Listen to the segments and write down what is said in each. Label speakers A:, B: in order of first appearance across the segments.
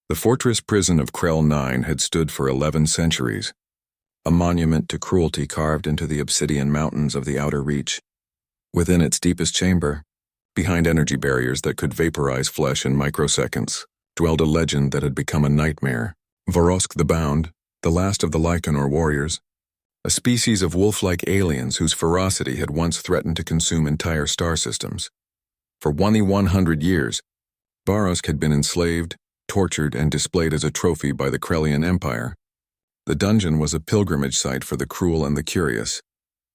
A: The fortress prison of Krell 9 had stood for 11 centuries, a monument to cruelty carved into the obsidian mountains of the outer reach. Within its deepest chamber, behind energy barriers that could vaporize flesh in microseconds, dwelled a legend that had become a nightmare. Varosk the Bound, the last of the Lycanor warriors, a species of wolf-like aliens whose ferocity had once threatened to consume entire star systems. For 100 years, Varosk had been enslaved, tortured, and displayed as a trophy by the Krellian Empire. The dungeon was a pilgrimage site for the cruel and the curious,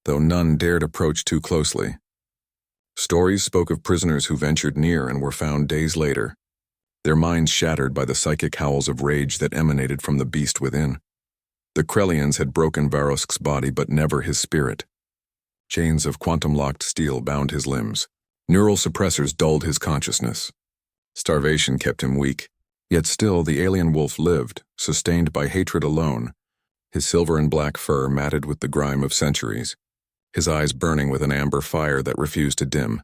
A: though none dared approach too closely. Stories spoke of prisoners who ventured near and were found days later, their minds shattered by the psychic howls of rage that emanated from the beast within. The Krellians had broken Varosk's body but never his spirit. Chains of quantum-locked steel bound his limbs. Neural suppressors dulled his consciousness. Starvation kept him weak. Yet still the alien wolf lived, sustained by hatred alone, his silver and black fur matted with the grime of centuries, his eyes burning with an amber fire that refused to dim.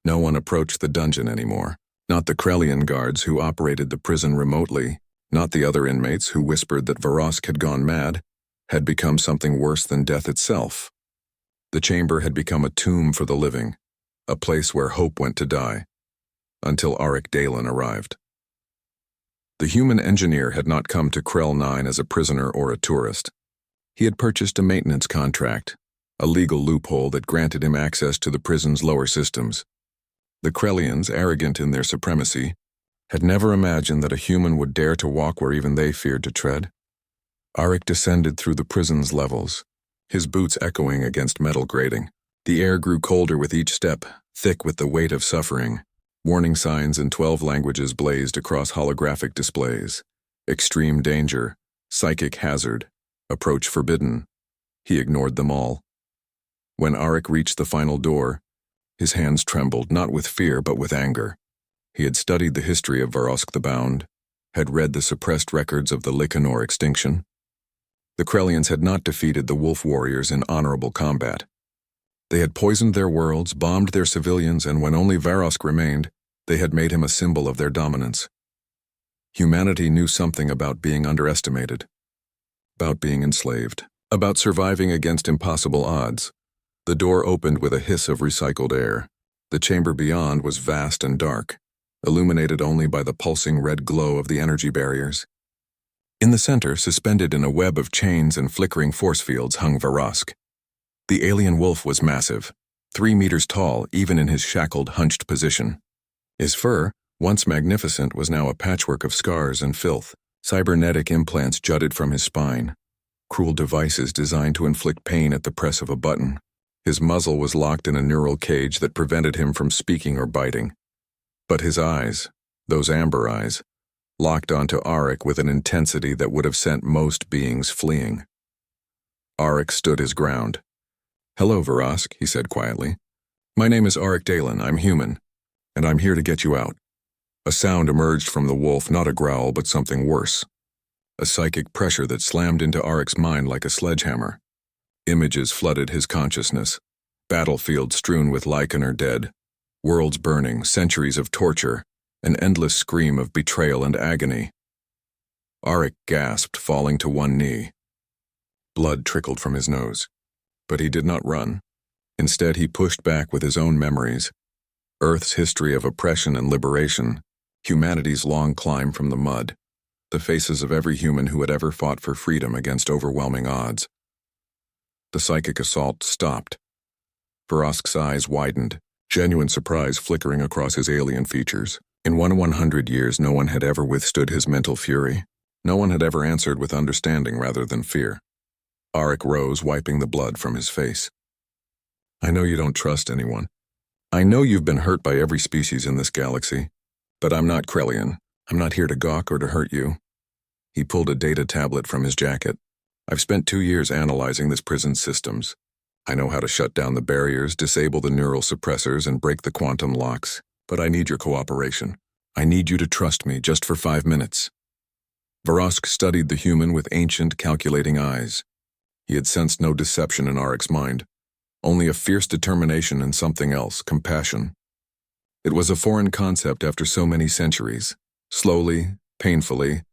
A: No one approached the dungeon anymore. Not the Krellian guards who operated the prison remotely, not the other inmates who whispered that Varosk had gone mad, had become something worse than death itself. The chamber had become a tomb for the living, a place where hope went to die, until Arik Dalen arrived. The human engineer had not come to Krell 9 as a prisoner or a tourist. He had purchased a maintenance contract, a legal loophole that granted him access to the prison's lower systems. The Krellians, arrogant in their supremacy, had never imagined that a human would dare to walk where even they feared to tread. Arik descended through the prison's levels, his boots echoing against metal grating. The air grew colder with each step, thick with the weight of suffering. Warning signs in 12 languages blazed across holographic displays. Extreme danger, psychic hazard, approach forbidden. He ignored them all. When Arik reached the final door, his hands trembled, not with fear but with anger. He had studied the history of Varosk the Bound, had read the suppressed records of the Lycanor extinction. The Krellians had not defeated the wolf warriors in honorable combat. They had poisoned their worlds, bombed their civilians, and when only Varosk remained, they had made him a symbol of their dominance. Humanity knew something about being underestimated, about being enslaved, about surviving against impossible odds. The door opened with a hiss of recycled air. The chamber beyond was vast and dark, illuminated only by the pulsing red glow of the energy barriers. In the center, suspended in a web of chains and flickering force fields, hung Varosk. The alien wolf was massive, 3 meters tall even in his shackled, hunched position. His fur, once magnificent, was now a patchwork of scars and filth. Cybernetic implants jutted from his spine, cruel devices designed to inflict pain at the press of a button. His muzzle was locked in a neural cage that prevented him from speaking or biting. But his eyes, those amber eyes, locked onto Arik with an intensity that would have sent most beings fleeing. Arik stood his ground. "Hello, Varosk," he said quietly. "My name is Arik Dalen. I'm human, and I'm here to get you out." A sound emerged from the wolf, not a growl, but something worse. A psychic pressure that slammed into Arik's mind like a sledgehammer. Images flooded his consciousness. Battlefields strewn with Lycanor dead. Worlds burning, centuries of torture, an endless scream of betrayal and agony. Arik gasped, falling to one knee. Blood trickled from his nose. But he did not run. Instead, he pushed back with his own memories. Earth's history of oppression and liberation, humanity's long climb from the mud, the faces of every human who had ever fought for freedom against overwhelming odds. The psychic assault stopped. Varosk's eyes widened, genuine surprise flickering across his alien features. In 100 years, no one had ever withstood his mental fury. No one had ever answered with understanding rather than fear. Arik rose, wiping the blood from his face. "I know you don't trust anyone. I know you've been hurt by every species in this galaxy, but I'm not Krellian. I'm not here to gawk or to hurt you." He pulled a data tablet from his jacket. "I've spent 2 years analyzing this prison's systems. I know how to shut down the barriers, disable the neural suppressors, and break the quantum locks, but I need your cooperation. I need you to trust me just for 5 minutes." Varosk studied the human with ancient, calculating eyes. He had sensed no deception in Arik's mind, only a fierce determination and something else, compassion. It was a foreign concept after so many centuries. Slowly, Painfully,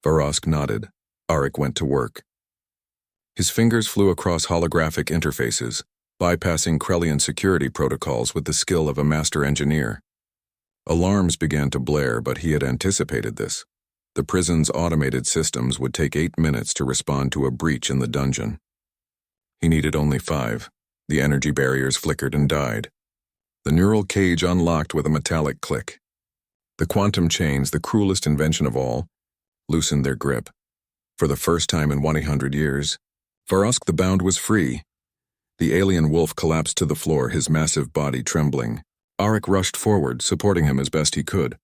A: Varosk nodded. Arik went to work. His fingers flew across holographic interfaces, bypassing Krellian security protocols with the skill of a master engineer. Alarms began to blare, but he had anticipated this. The prison's automated systems would take 8 minutes to respond to a breach in the dungeon. He needed only 5. The energy barriers flickered and died. The neural cage unlocked with a metallic click. The quantum chains, the cruelest invention of all, loosened their grip. For the first time in 100 years, Varosk the Bound was free. The alien wolf collapsed to the floor, his massive body trembling. Arik rushed forward, supporting him as best he could.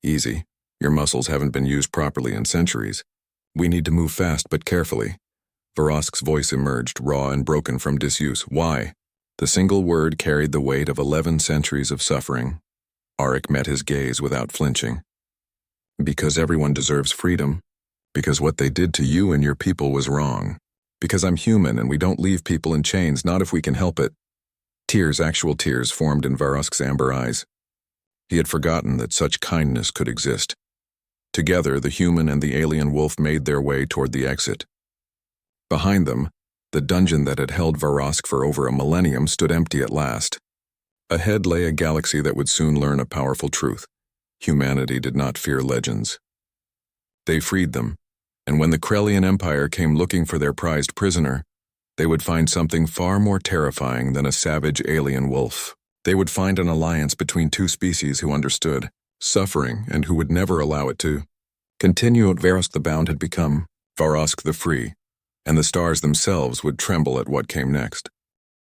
A: Easy. Your muscles haven't been used properly in centuries. We need to move fast but carefully. Varosk's voice emerged, raw and broken from disuse. Why? The single word carried the weight of 11 centuries of suffering. Arik met his gaze without flinching. Because everyone deserves freedom. Because what they did to you and your people was wrong. Because I'm human and we don't leave people in chains, not if we can help it. Tears, actual tears, formed in Varosk's amber eyes. He had forgotten that such kindness could exist. Together, the human and the alien wolf made their way toward the exit. Behind them, the dungeon that had held Varosk for over a millennium stood empty at last. Ahead lay a galaxy that would soon learn a powerful truth. Humanity did not fear legends. They freed them, and when the Krellian Empire came looking for their prized prisoner, they would find something far more terrifying than a savage alien wolf. They would find an alliance between two species who understood suffering and who would never allow it to continue. What Varosk the Bound had become, Varosk the Free, and the stars themselves would tremble at what came next.